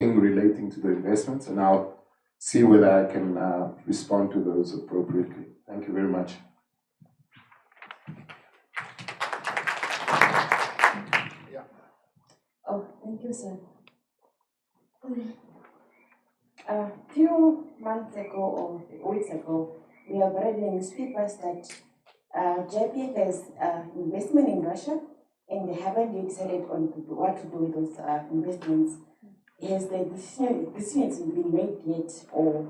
relating to the investments, and I'll see whether I can respond to those appropriately. Thank you very much. Oh, thank you, sir. A few months ago or weeks ago, we have read in the newspapers that GIPF has investment in Russia, and they haven't decided on what to do with those investments. Has the decision been made yet, or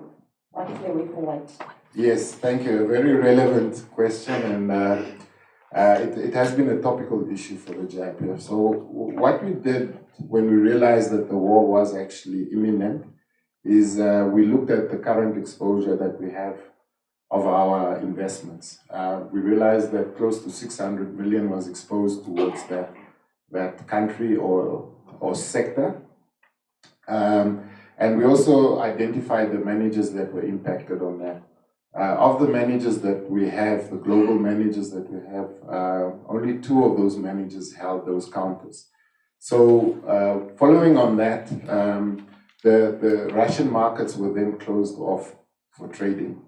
what is the way forward? Yes, thank you. A very relevant question, and it has been a topical issue for the GIPF. So what we did when we realized that the war was actually imminent is we looked at the current exposure that we have of our investments. We realized that close to 600 million was exposed towards that country or sector. And we also identified the managers that were impacted on that. Of the managers that we have, the global managers that we have, only 2 of those managers held those counters. So following on that, the Russian markets were then closed off for trading.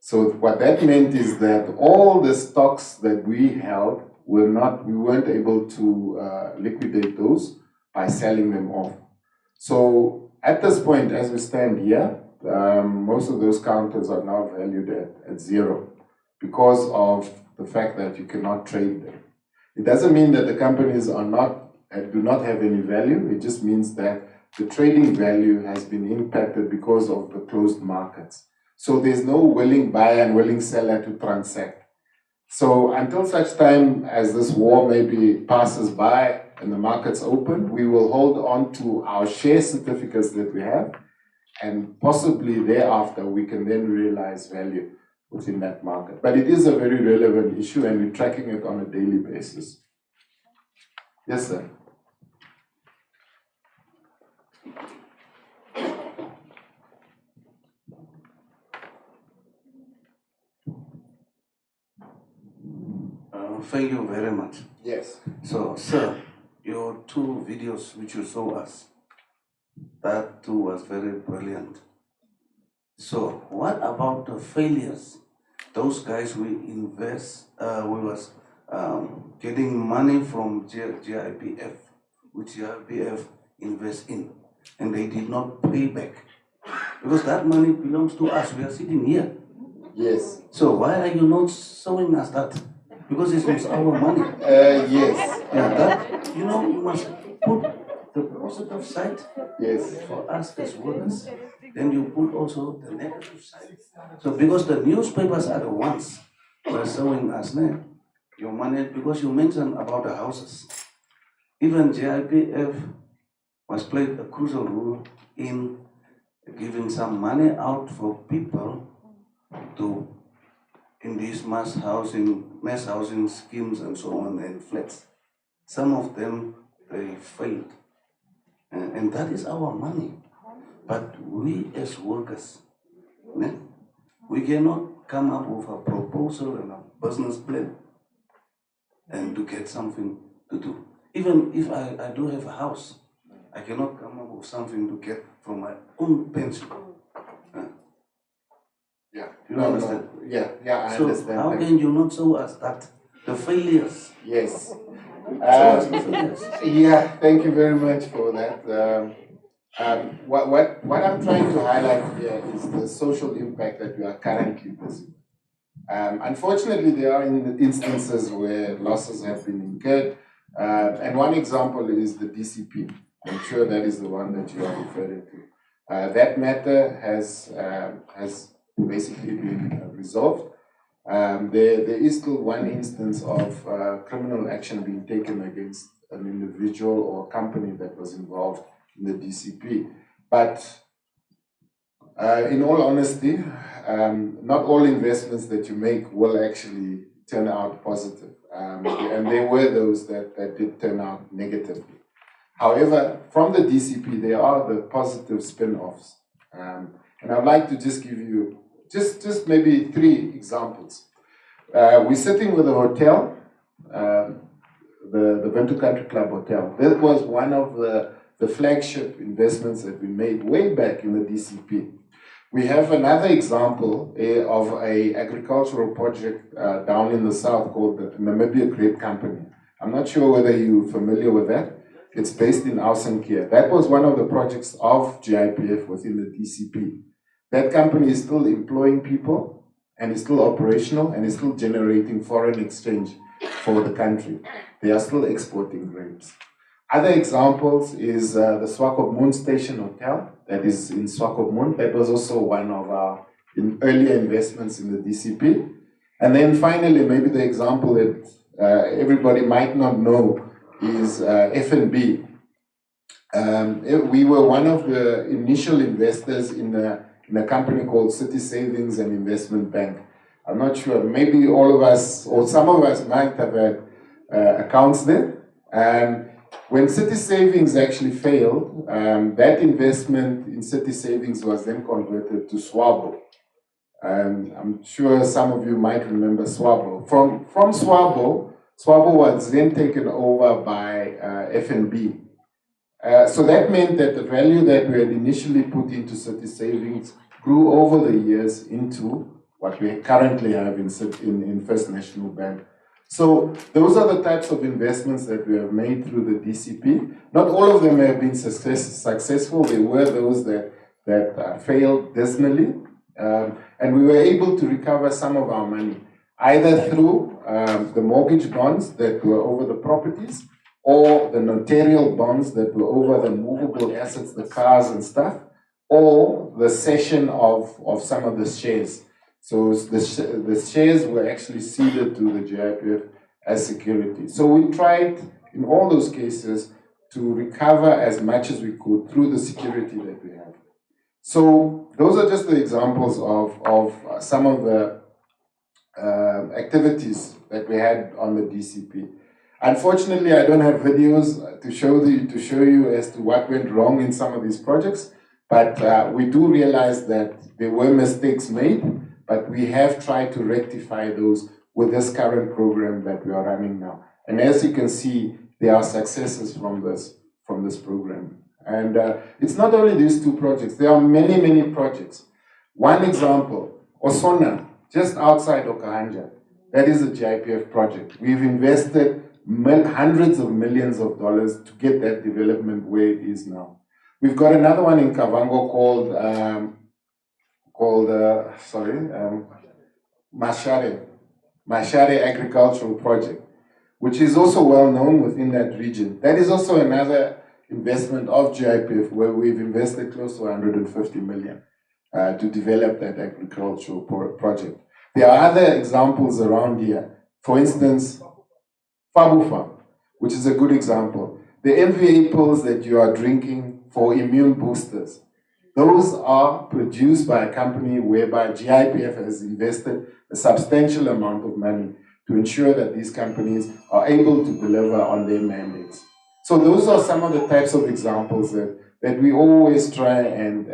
So what that meant is that all the stocks that we held we weren't able to liquidate those by selling them off. So at this point, as we stand here, most of those counters are now valued at 0 because of the fact that you cannot trade them. It doesn't mean that the companies do not have any value. It just means that the trading value has been impacted because of the closed markets. So there's no willing buyer and willing seller to transact. So until such time as this war maybe passes by and the markets open, we will hold on to our share certificates that we have, and possibly thereafter we can then realize value within that market. But it is a very relevant issue, and we're tracking it on a daily basis. Yes, sir. Thank you very much. Yes. So, sir, your 2 videos which you saw us, that too was very brilliant. So, what about the failures? Those guys we was getting money from GIPF, which GIPF invest in, and they did not pay back. Because that money belongs to us, we are sitting here. Yes. So why are you not showing us that? Because it's our money. Yes. Yeah, that, you must put the positive side for us as workers. Then you put also the negative side. So because the newspapers are the ones who are showing us now your money, because you mentioned about the houses. Even GIPF was played a crucial role in giving some money out for people to in these mass housing schemes and so on, and flats. Some of them, they failed. And that is our money. But we as workers, we cannot come up with a proposal and a business plan and to get something to do. Even if I do have a house, I cannot come up with something to get from my own pension. Yeah. You understand? Yeah, I so understand. How can you not show us that? The failures. Yes. Show us the failures. Yeah, thank you very much for that. What I'm trying to highlight here is the social impact that we are currently busy. Unfortunately, there are instances where losses have been incurred, and one example is the DCP. I'm sure that is the one that you are referring to. That matter has basically been resolved. There is still one instance of criminal action being taken against an individual or company that was involved in the DCP. But in all honesty, not all investments that you make will actually turn out positive. And there were those that did turn out negatively. However, from the DCP, there are the positive spin-offs. And I'd like to just give you just maybe 3 examples. We're sitting with a hotel, the Venture Country Club Hotel. That was one of the the flagship investments that we made way back in the DCP. We have another example of an agricultural project down in the south called the Namibia Grape Company. I'm not sure whether you're familiar with that. It's based in Ausenkier. That was one of the projects of GIPF within the DCP. That company is still employing people and is still operational and is still generating foreign exchange for the country. They are still exporting grapes. Other examples is the Swakopmund Station Hotel that is in Swakopmund. That was also one of our earlier investments in the DCP. And then finally, maybe the example that everybody might not know is F&B. We were one of the initial investors in a company called City Savings and Investment Bank. I'm not sure, maybe all of us, or some of us might have had accounts there. When City Savings actually failed, that investment in City Savings was then converted to Swabo. I'm sure some of you might remember Swabo. From Swabo, Swabo was then taken over by F&B. So that meant that the value that we had initially put into City Savings grew over the years into what we currently have in First National Bank. So those are the types of investments that we have made through the DCP. Not all of them have been successful. There were those that failed dismally. And we were able to recover some of our money, either through the mortgage bonds that were over the properties, or the notarial bonds that were over the movable assets, the cars and stuff, or the cession of some of the shares. So the shares were actually ceded to the GIPF as security. So we tried, in all those cases, to recover as much as we could through the security that we have. So those are just the examples of some of the activities that we had on the DCP. Unfortunately, I don't have videos to show you as to what went wrong in some of these projects, but we do realize that there were mistakes made, but we have tried to rectify those with this current program that we are running now. And as you can see, there are successes from this program. And it's not only these two projects, there are many, many projects. One example, Osona, just outside Okahanja, that is a GIPF project. We've invested hundreds of millions of dollars to get that development where it is now. We've got another one in Kavango called Mashare Agricultural Project, which is also well known within that region. That is also another investment of GIPF where we've invested close to 150 million to develop that agricultural project. There are other examples around here. For instance, Fabu Farm, which is a good example. The MVA pills that you are drinking for immune boosters, those are produced by a company whereby GIPF has invested a substantial amount of money to ensure that these companies are able to deliver on their mandates. So those are some of the types of examples that we always try and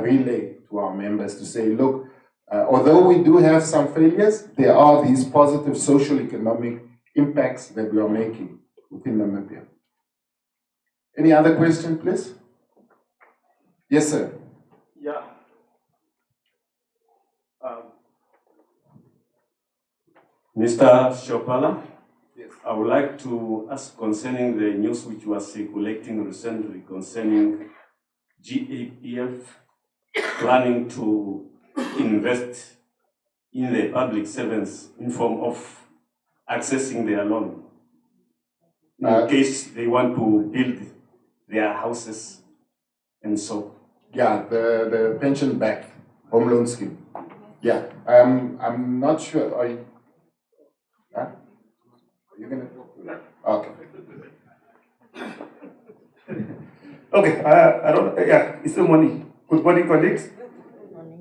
relay to our members to say, look, although we do have some failures, there are these positive social economic impacts that we are making within Namibia. Any other question, please? Yes, sir. Yeah. Mr. Shopala, yes. I would like to ask concerning the news which was circulating recently concerning GIPF planning to invest in the public servants in form of accessing their loan in case they want to build their houses and so. Yeah, the pension back home loan scheme. Yeah, I'm not sure. Are you gonna talk to that? Okay. Okay, I don't. Yeah, it's still money. Good morning, colleagues.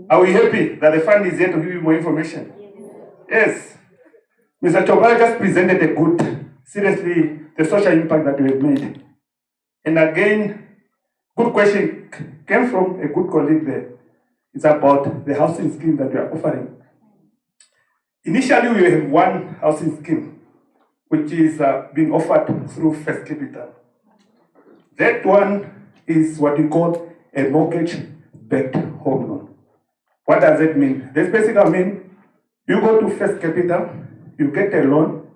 Are we happy that the fund is here to give you more information? Yes. Mr. Chobal just presented a good, seriously, the social impact that we have made. And again, good question came from a good colleague there. It's about the housing scheme that we are offering. Initially, we have one housing scheme, which is being offered through First Capital. That one is what we call a mortgage-backed home loan. What does it mean? This basically means you go to First Capital, you get a loan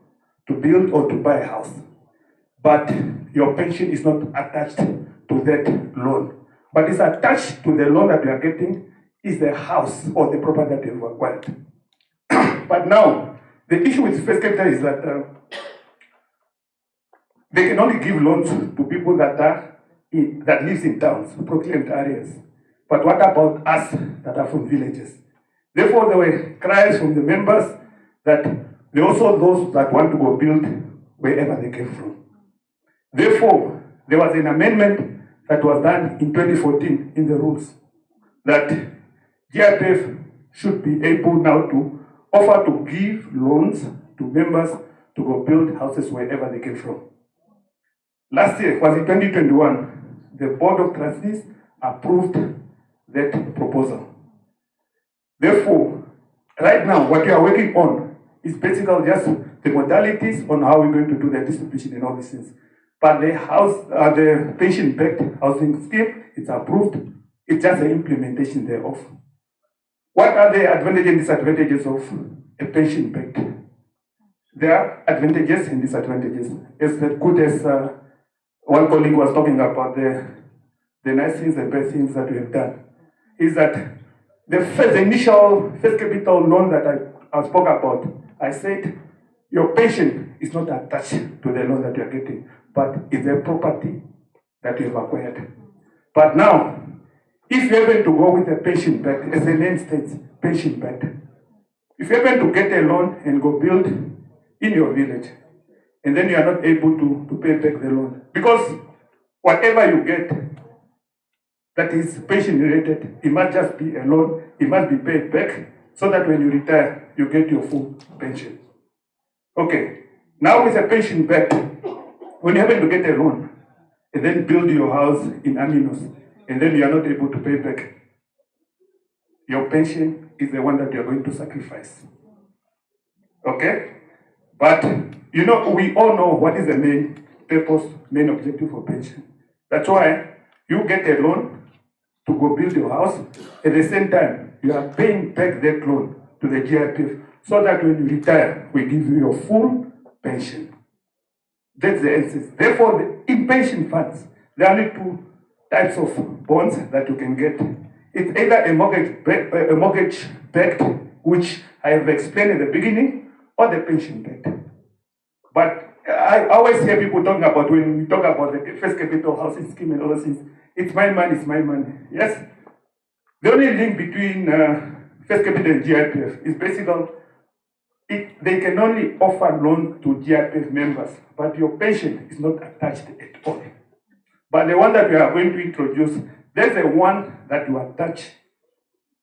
to build or to buy a house, but your pension is not attached to that loan. What is attached to the loan that you are getting is the house or the property that you have acquired. But now, the issue with First Capital is that they can only give loans to people that lives in towns, proclaimed areas. But what about us that are from villages? Therefore, there were cries from the members that there are also those that want to go build wherever they came from. Therefore, there was an amendment that was done in 2014 in the rules that GIPF should be able now to offer to give loans to members to go build houses wherever they came from. Last year, was in 2021, the Board of Trustees approved that proposal. Therefore, right now, what we are working on is basically just the modalities on how we're going to do the distribution and all these things. But the pension-backed housing scheme, it's approved. It's just the implementation thereof. What are the advantages and disadvantages of a pension-backed? There are advantages and disadvantages. As good as one colleague was talking about the nice things and bad things that we have done, is that the initial First Capital loan that I spoke about, I said your pension is not attached to the loan that you are getting, but it's a property that you have acquired. But now, if you're able to go with a pension back, as the name states, pension back, if you're able to get a loan and go build in your village, and then you are not able to pay back the loan, because whatever you get that is pension related, it must just be a loan, it must be paid back, so that when you retire, you get your full pension. Okay, now with a pension back, when you happen to get a loan, and then build your house in Aminos, and then you are not able to pay back, your pension is the one that you are going to sacrifice. Okay? But, you know, we all know what is the main purpose, main objective of pension. That's why you get a loan to go build your house. At the same time, you are paying back that loan to the GIPF so that when you retire, we give you your full pension. That's the essence. Therefore, in pension funds, there are only two types of bonds that you can get. It's either a mortgage-backed, which I have explained at the beginning, or the pension-backed. But I always hear people talking about, when we talk about the First Capital housing scheme and all those things, it's my money, it's my money. Yes? The only link between First Capital and GIPF is basically they can only offer loan to GIPF members, but your pension is not attached at all. But the one that we are going to introduce, there's the one that you attach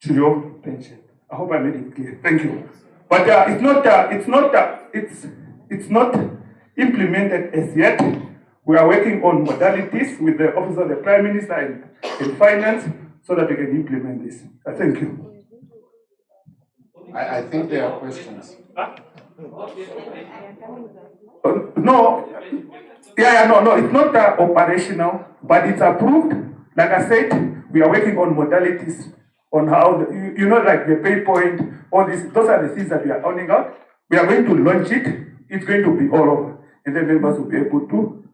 to your pension. I hope I made it clear. Thank you. But it's not implemented as yet. We are working on modalities with the Office of the Prime Minister and Finance so that we can implement this. Thank you. I think there are questions. No, it's not operational, but it's approved. Like I said, we are working on modalities on how, like the pay point, all this, those are the things that we are owning out. We are going to launch it. It's going to be all over. And then members will be able to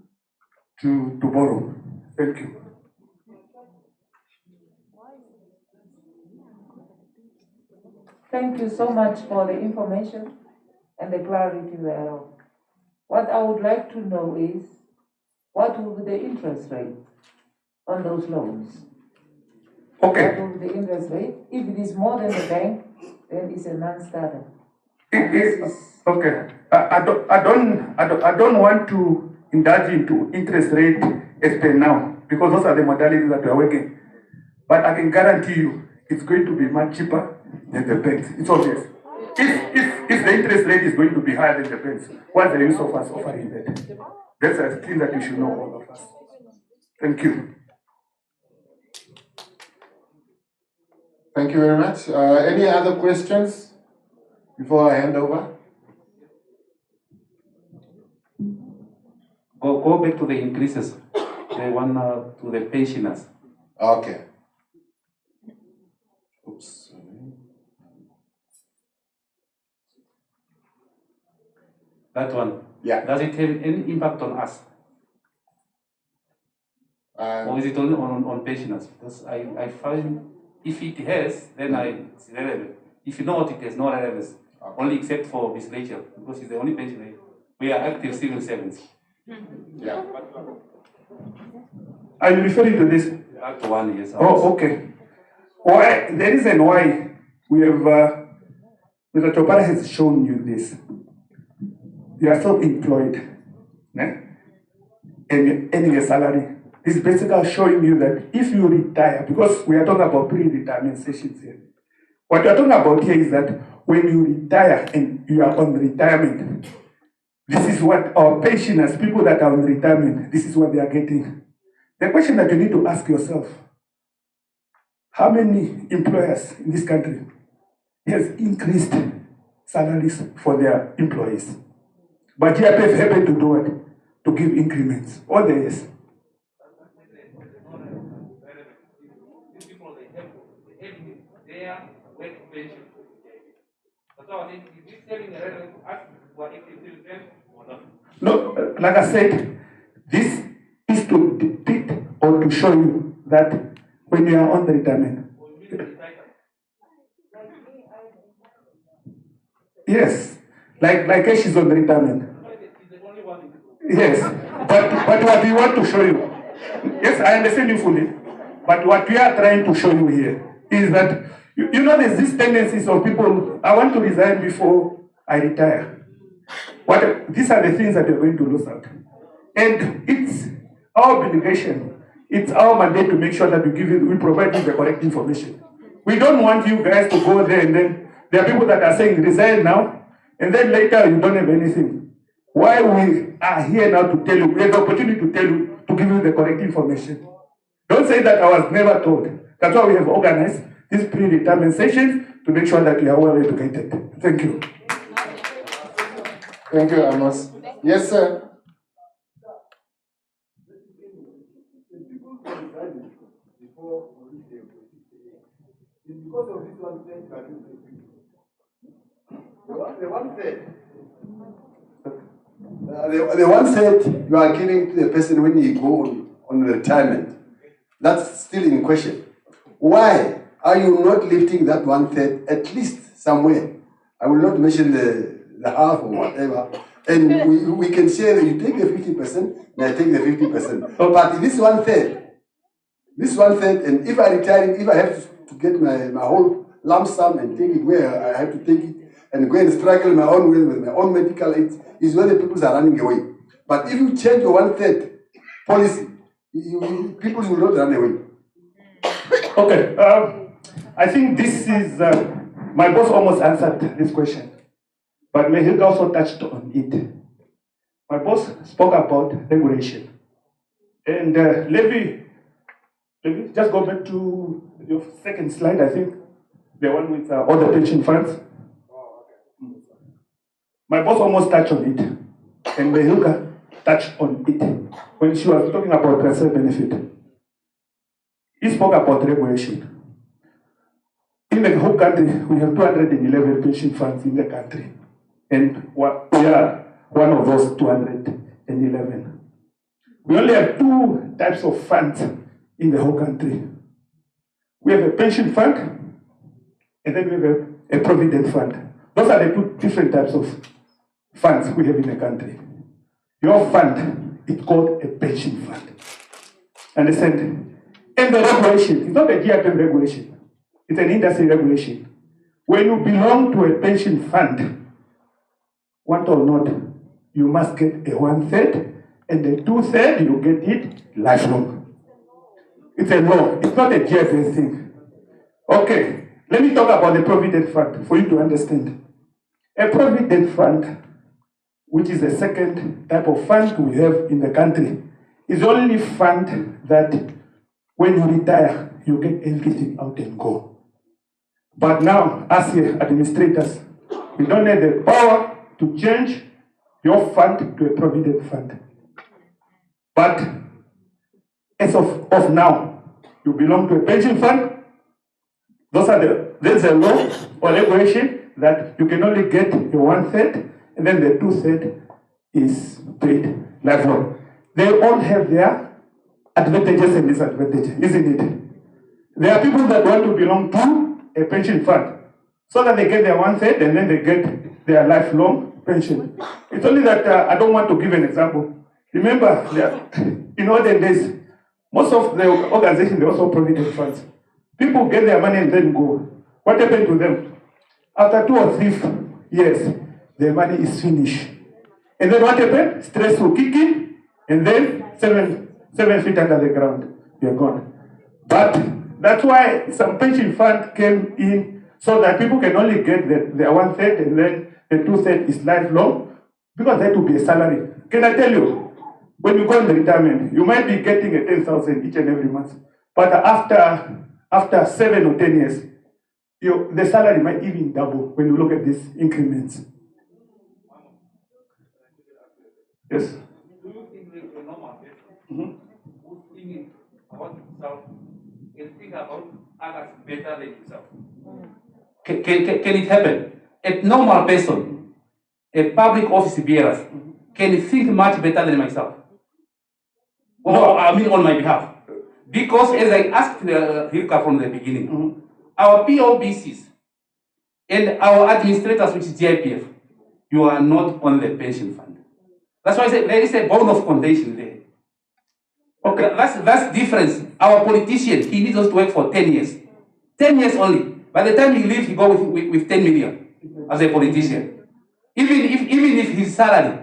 borrow. Thank you. Thank you so much for the information and the clarity thereof. What I would like to know is, what will be the interest rate on those loans? Okay. What will be the interest rate? If it is more than the bank, then it's a non-starter. Okay. I don't want to indulge into interest rate as per now, because those are the modalities that we are working. But I can guarantee you, it's going to be much cheaper than the banks. It's obvious. If the interest rate is going to be higher than the banks, what's the use of us offering that? That's a thing that you should know, all of us. Thank you. Thank you very much. Any other questions before I hand over? Go back to the increases. The the one to the pensioners. Okay. Oops. That one. Yeah. Does it have any impact on us? Or is it only on pensioners? Because I find if it has, then it's relevant. If not, it has no relevance. Okay. Only except for Miss Rachel, because she's the only pensioner. We are active civil servants. Yeah. Are you referring to this? Act 1, yes. Oh, okay. Why, the reason why we have, Mr. Chopara has shown you this. You are self-employed, and you're earning a salary. This is basically showing you that if you retire, because we are talking about pre-retirement sessions here. What we are talking about here is that when you retire and you are on retirement, this is what our pensioners, people that are on retirement, this is what they are getting. The question that you need to ask yourself, how many employers in this country has increased salaries for their employees? But GIPF happened to do what? To give increments all the years. These people, they have their work pension. That's why I think, is this telling the relevant to us what if they still pay or not? No, like I said, this is to depict or to show you that when you are on the retirement. Yes, like she's on the retirement. Yes, but what we want to show you, yes, I understand you fully, but what we are trying to show you here is that, you know, there's these tendencies of people, I want to resign before I retire. These are the things that we're going to lose out. And it's our obligation, it's our mandate to make sure that we provide you the correct information. We don't want you guys to go there and then there are people that are saying resign now, and then later you don't have anything. Why we are here now to tell you, we have the opportunity to tell you, to give you the correct information. Don't say that I was never told. That's why we have organized these pre-retirement sessions to make sure that you are well educated. Thank you. Thank you, Amos. Yes, sir. Because of this one thing, the one said you are killing the person when you go on retirement. That's still in question. Why are you not lifting that 1/3 at least somewhere? I will not mention the half or whatever. And we can share that you take the 50%, and I take the 50%. But this 1/3, and if I retire, if I have to get my whole lump sum and take it where I have to take it and go and struggle my own way with my own medical aids, is where the people are running away. But if you change your 1/3 policy, people will not run away. Okay, I think this is, my boss almost answered this question, but Mehilka also touched on it. My boss spoke about regulation. And Levy, just go back to your second slide, I think, the one with all the pension funds. My boss almost touched on it, and Mehilka touched on it when she was talking about transfer benefit. He spoke about regulation. In the whole country, we have 211 pension funds in the country, and we are one of those 211. We only have two types of funds in the whole country. We have a pension fund, and then we have a provident fund. Those are the two different types of funds we have in the country. Your fund is called a pension fund. Understand? And the regulation, it's not a GIPF regulation, it's an industry regulation. When you belong to a pension fund, want or not, you must get a 1/3, and the 2/3 you get it lifelong. It's a law, it's not a GIPF thing. Okay, let me talk about the provident fund for you to understand. A provident fund, which is the second type of fund we have in the country, is the only fund that when you retire, you get everything out and go. But now, as administrators, we don't have the power to change your fund to a provident fund. But as of now, you belong to a pension fund. There's a law or regulation that you can only get the 1/3, and then the 2/3 is paid lifelong. They all have their advantages and disadvantages, isn't it? There are people that want to belong to a pension fund so that they get their 1/3 and then they get their lifelong pension. It's only that I don't want to give an example. Remember, in olden days, most of the organizations, they also provident funds. People get their money and then go. What happened to them? After 2 or 3 years, their money is finished. And then what happened? Stress will kick in, and then 7 feet under the ground, you're gone. But that's why some pension fund came in so that people can only get their 1/3 and then the 2/3 is lifelong, because that will be a salary. Can I tell you, when you go in the retirement, you might be getting a 10,000 each and every month, but after 7 or 10 years, the salary might even double when you look at these increments. Yes. Do you think a normal person who's thinking about himself can think about others better than himself? Can it happen? A normal person, a public office bearer, can think much better than myself? Or I mean on my behalf. Because as I asked Hilka from the beginning, our POBCs and our administrators, which is GIPF, you are not on the pension fund. That's why I said there is a bone of contention there. Okay, that's difference. Our politician, he needs us to work for 10 years. 10 years only. By the time he leaves, he goes with 10 million as a politician. Even if his salary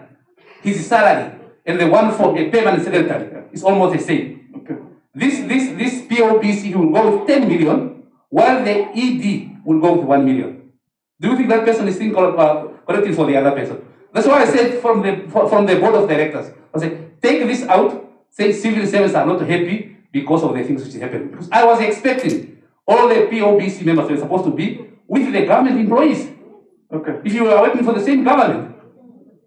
and the one for a permanent secretary is almost the same. Okay. This POBC, he will go with 10 million, while the ED will go with 1 million. Do you think that person is collecting for the other person? That's why I said from the board of directors, I said, take this out, say civil servants are not happy because of the things which happened. Because I was expecting all the POBC members were supposed to be with the government employees. Okay. If you are working for the same government.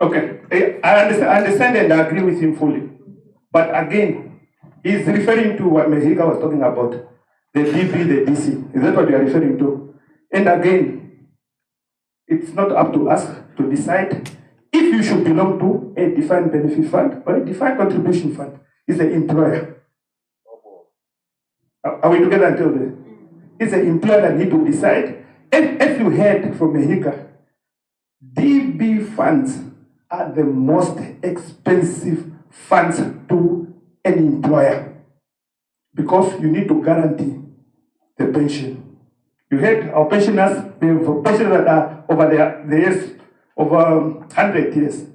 Okay. I understand and I agree with him fully. But again, he's referring to what Mehika was talking about, the DP, the DC. Is that what you are referring to? And again, it's not up to us to decide if you should belong to a defined benefit fund or a defined contribution fund. It's the employer. Are we together until then? It's the employer that need to decide. And as you heard from Mehika, DB funds are the most expensive funds to an employer because you need to guarantee the pension. You heard our pensioners, we have pensioners that are over the years, over 100 years.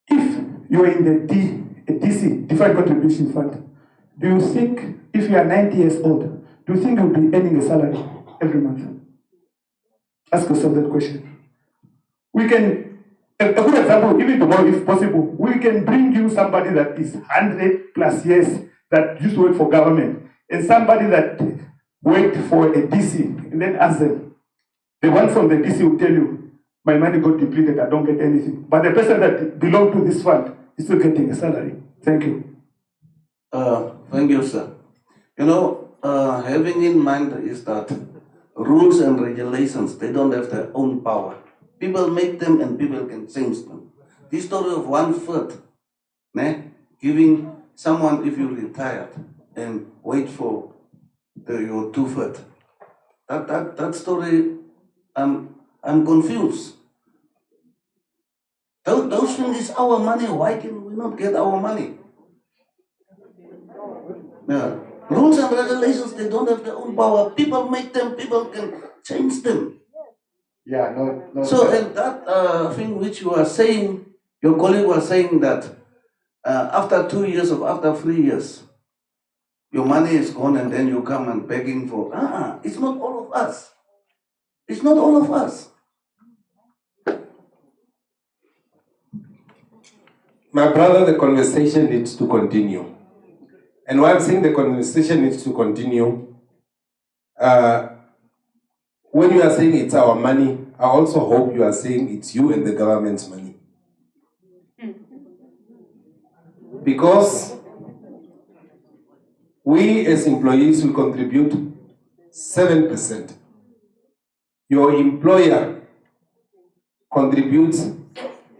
If you are in the DC, Defined Contribution Fund, do you think if you are 90 years old, do you think you'll be earning a salary every month? Ask yourself that question. We can, a good example, even tomorrow if possible, we can bring you somebody that is 100 plus years that used to work for government and somebody that worked for a DC and then ask them. The one from the DC will tell you, my money got depleted, I don't get anything. But the person that belongs to this fund is still getting a salary. Thank you. Thank you, sir. You know, having in mind is that rules and regulations, they don't have their own power. People make them and people can change them. This story of 1/4, giving someone if you retired and wait for your 2/3. That story, I'm confused. Those things is our money. Why can we not get our money? Yeah. Rules and regulations, they don't have their own power. People make them, people can change them. Yeah, no. So, and that thing which you are saying, your colleague was saying that after 2 years or after 3 years, your money is gone and then you come and begging for, it's not all of us. It's not all of us. My brother, the conversation needs to continue. And why I'm saying the conversation needs to continue, when you are saying it's our money, I also hope you are saying it's you and the government's money. Because We as employees will contribute 7%. Your employer contributes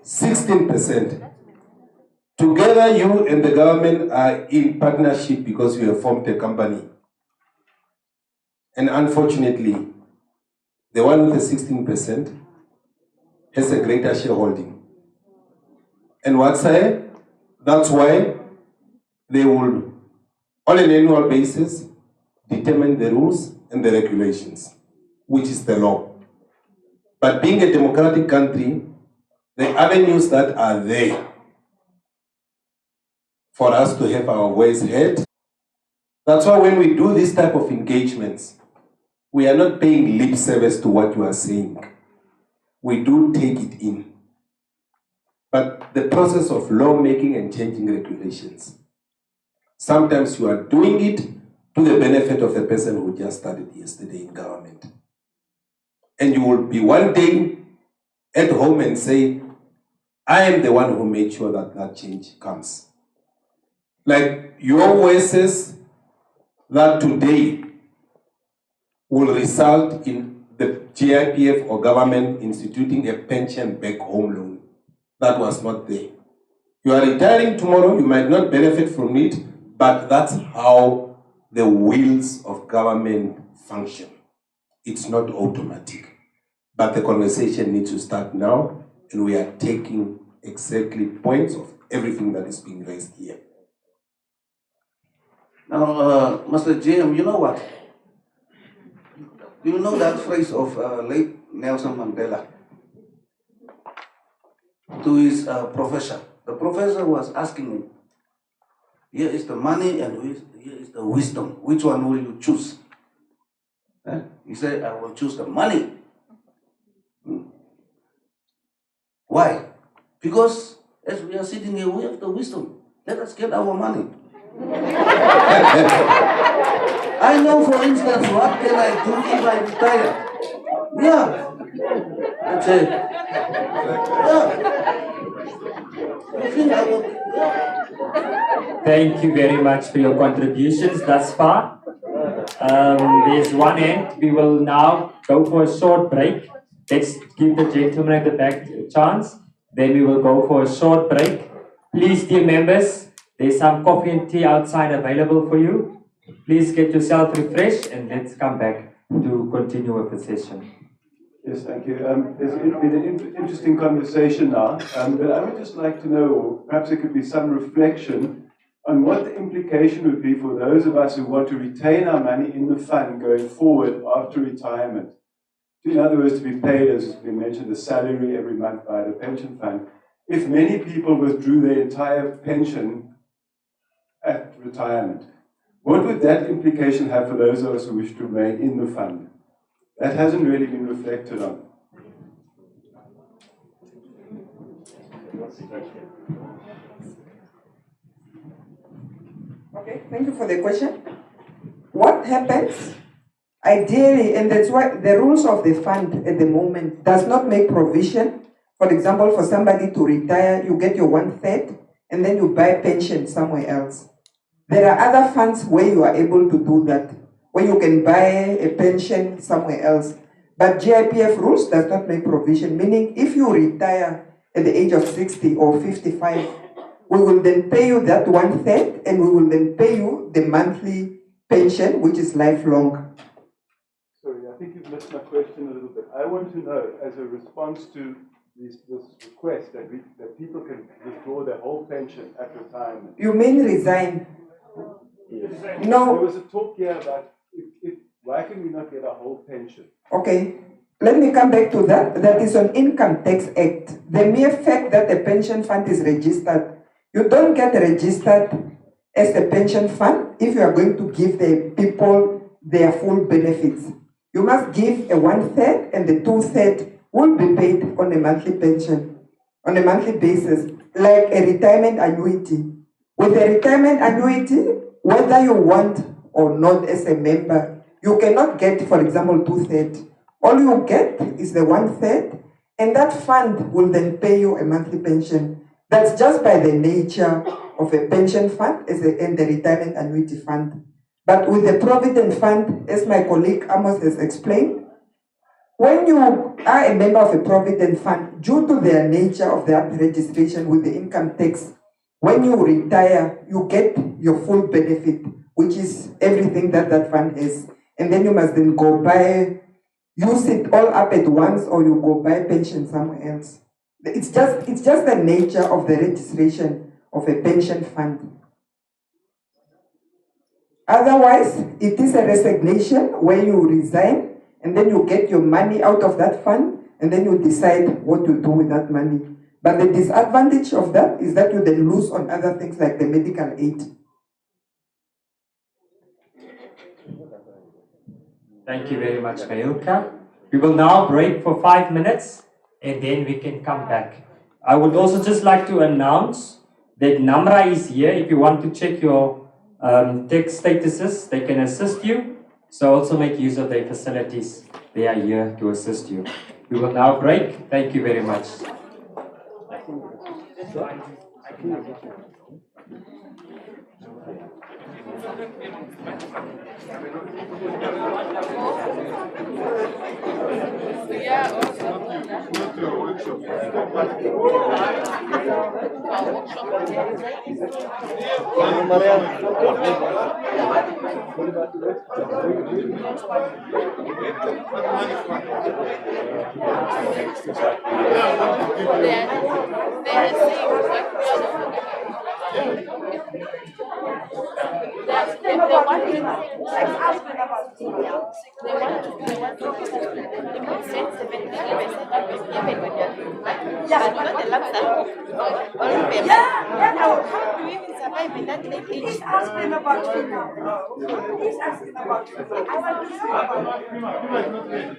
16%. Together, you and the government are in partnership because you have formed a company. And unfortunately, the one with the 16% has a greater shareholding. And that's why they will, on an annual basis, determine the rules and the regulations, which is the law. But being a democratic country, the avenues that are there for us to have our voice heard. That's why when we do this type of engagements, we are not paying lip service to what you are saying. We do take it in. But the process of lawmaking and changing regulations, sometimes you are doing it to the benefit of the person who just started yesterday in government. And you will be one day at home and say, I am the one who made sure that that change comes. Like your voices that today will result in the GIPF or government instituting a pension back home loan. That was not there. You are retiring tomorrow, you might not benefit from it, but that's how the wheels of government function. It's not automatic. But the conversation needs to start now, and we are taking exactly points of everything that is being raised here. Now, Mr. Jim, you know what? You know that phrase of late Nelson Mandela to his professor. The professor was asking him, here is the money and here is the wisdom. Which one will you choose? He said, I will choose the money. Why? Because as we are sitting here, we have the wisdom. Let us get our money. I know, for instance, what can I do if I retire? Yeah. That's it. Yeah. You think I will? Yeah. Thank you very much for your contributions thus far. There's one end. We will now go for a short break. Let's give the gentleman at the back a chance. Then we will go for a short break. Please, dear members, there's some coffee and tea outside available for you. Please get yourself refreshed and let's come back to continue with the session. Yes, thank you. There's been an interesting conversation now, but I would just like to know, or perhaps it could be some reflection on what the implication would be for those of us who want to retain our money in the fund going forward after retirement. In other words, to be paid, as we mentioned, the salary every month by the pension fund. If many people withdrew their entire pension at retirement, what would that implication have for those of us who wish to remain in the fund? That hasn't really been reflected on. Okay, thank you for the question. What happens ideally, and that's why the rules of the fund at the moment does not make provision. For example, for somebody to retire, you get your 1/3 and then you buy pension somewhere else. There are other funds where you are able to do that, where you can buy a pension somewhere else. But GIPF rules does not make provision, meaning if you retire at the age of 60 or 55, we will then pay you that 1/3 and we will then pay you the monthly pension, which is lifelong. Sorry, I think you've missed my question a little bit. I want to know, as a response to this request, that people can withdraw their whole pension at retirement. You mean resign? Yes. No. There was a talk here about why can we not get a whole pension? Okay, let me come back to that. That is on Income Tax Act. The mere fact that a pension fund is registered, you don't get registered as a pension fund if you are going to give the people their full benefits. You must give a 1/3 and the 2/3 will be paid on a monthly pension, on a monthly basis, like a retirement annuity. With a retirement annuity, whether you want or not as a member, you cannot get, for example, 2/3. All you get is the 1/3, and that fund will then pay you a monthly pension. That's just by the nature of a pension fund and the retirement annuity fund. But with the Provident Fund, as my colleague Amos has explained, when you are a member of a Provident Fund, due to their nature of that registration with the income tax, when you retire, you get your full benefit, which is everything that that fund has. And then you must then go buy, use it all up at once, or you go buy pension somewhere else. It's just the nature of the registration of a pension fund. Otherwise, it is a resignation where you resign and then you get your money out of that fund and then you decide what to do with that money. But the disadvantage of that is that you then lose on other things like the medical aid. Thank you very much, Mayuka. We will now break for 5 minutes and then we can come back. I would also just like to announce that Namra is here. If you want to check your tax statuses, they can assist you. So also make use of their facilities. They are here to assist you. We will now break. Thank you very much. He's asking about you now. He's asking about you. I want to know about you.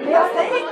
You're saying?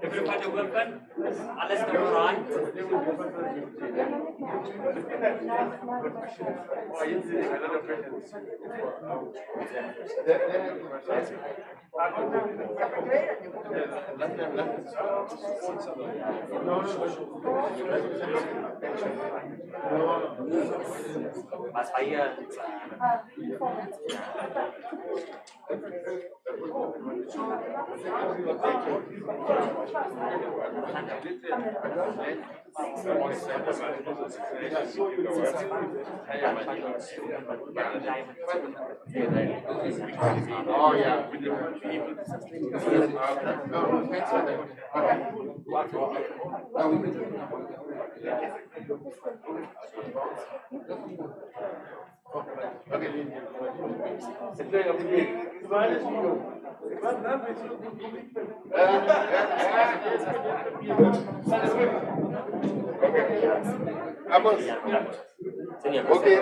Everybody welcome. Alles right. Mas saya Oh yeah. Vamos. Okay.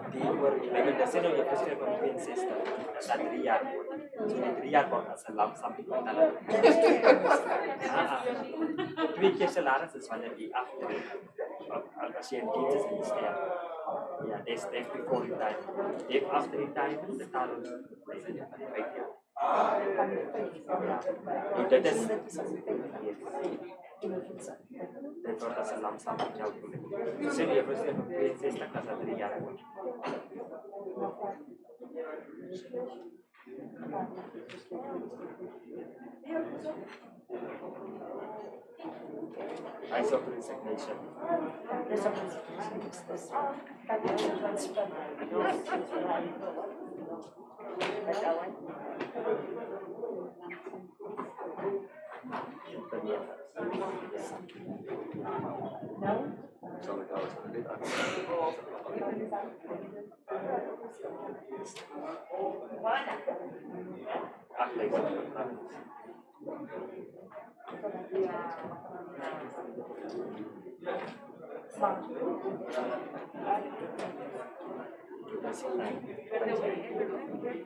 di implementazione della questione convincente da 3 jaar. Zo'n 3 jaar wordt als een lamsam betaald. 2 keer salaris is wanneer die aftreedt. Als je in dienst is in de ster. Ja, dat is echt before retirement. Die heeft after retirement betalen we 5 jaar. Ja, dat is. Dat wordt als een lamsam betaald. Dus in de questione convincente casa 3 jaar wordt. ISO resignation.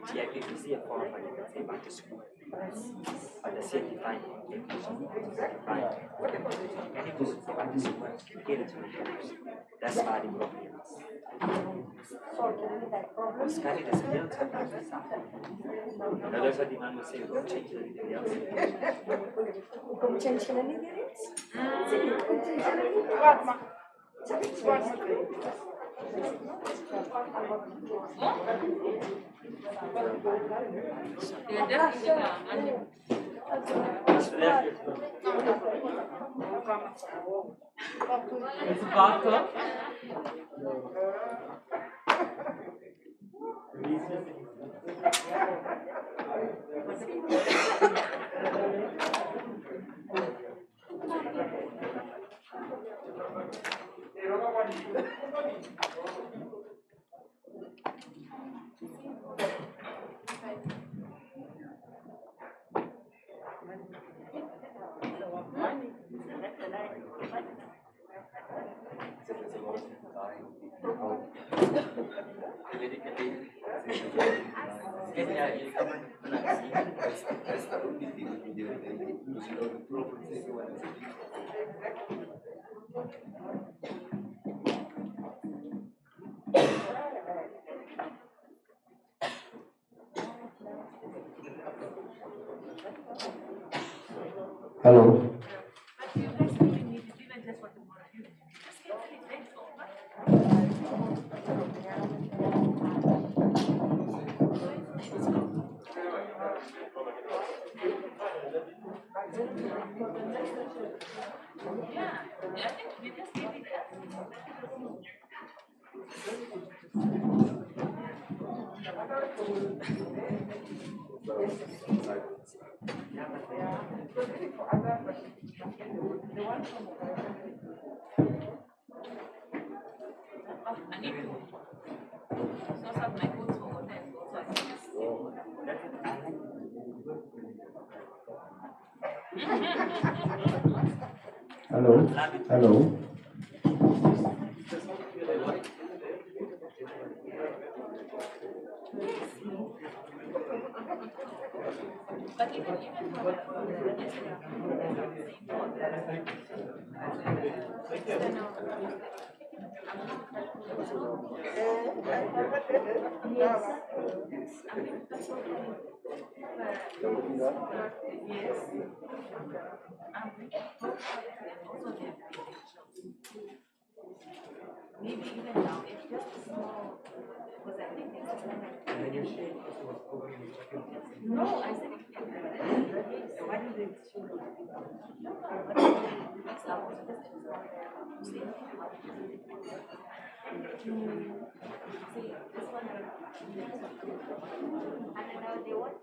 GIPF Pre-retirement say back to school. Ada certified education. Any person say back to school, get it. That's why the problems. Sekali dah sekian sampai besar. Kalau saya di mana saya don't change anything else. Come change anything else? Hello. Hello? Hello? Maybe even now, it's just a small, because I think it's no, I said why do they no, next hour, see, this one, and they want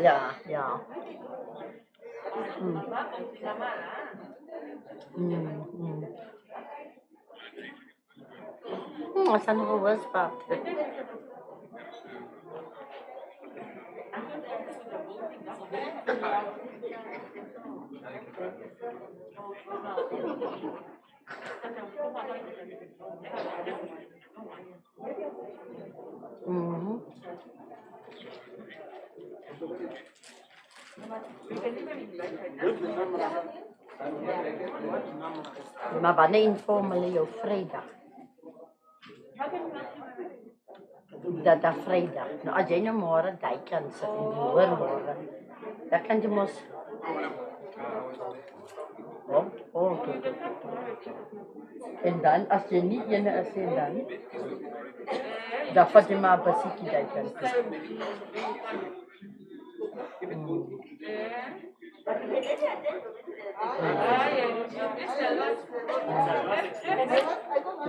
Yeah, yeah. Asan ko was pa? Maar wanneer informele jou vrijdag? Dat vrijdag. Nou, als jij nou morgen die kan zitten, hoor morgen, dan kan je mos. Oh, en dan, als je niet ene is, dan vat je maar een ziekje die kan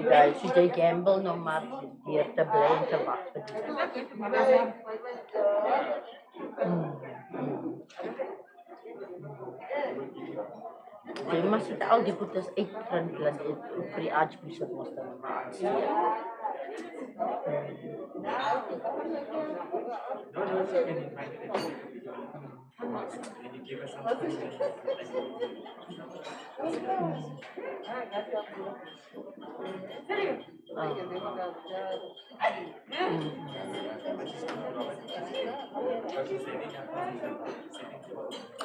Guys, jy gamble nog maar weer te bly en te wag vir die. Jy mas dit al die goedes uitprint laat dit vir die archbishop mos dan maar. Can you give us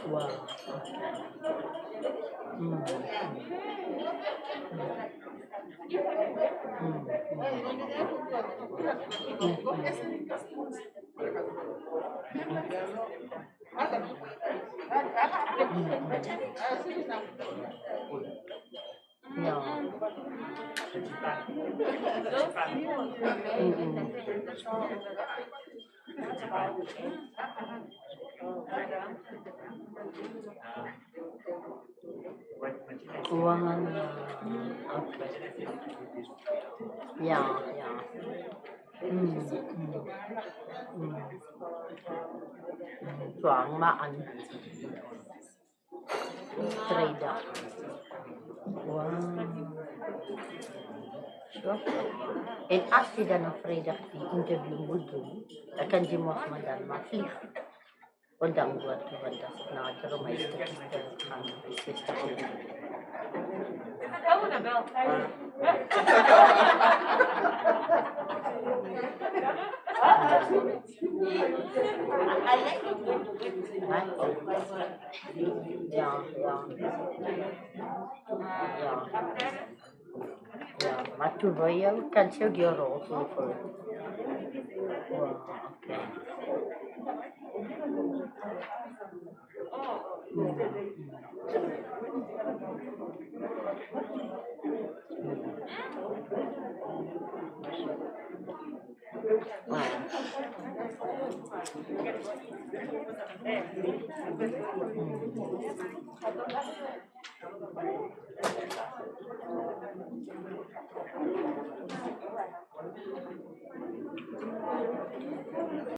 wow. No. Wow. Okay. Yeah, yeah. Choáng mạn. Trader. Wow. Sure. En as jy dan 'n Vrydag die interview moet doen, dan kan jy mos maar dan maar vlieg. Want dan word jy want dat na die meeste te gaan spesifiek. Ja, ja. Ja. Ja, maar toen wil je, kan je ook je rol vullen. Wow, oké.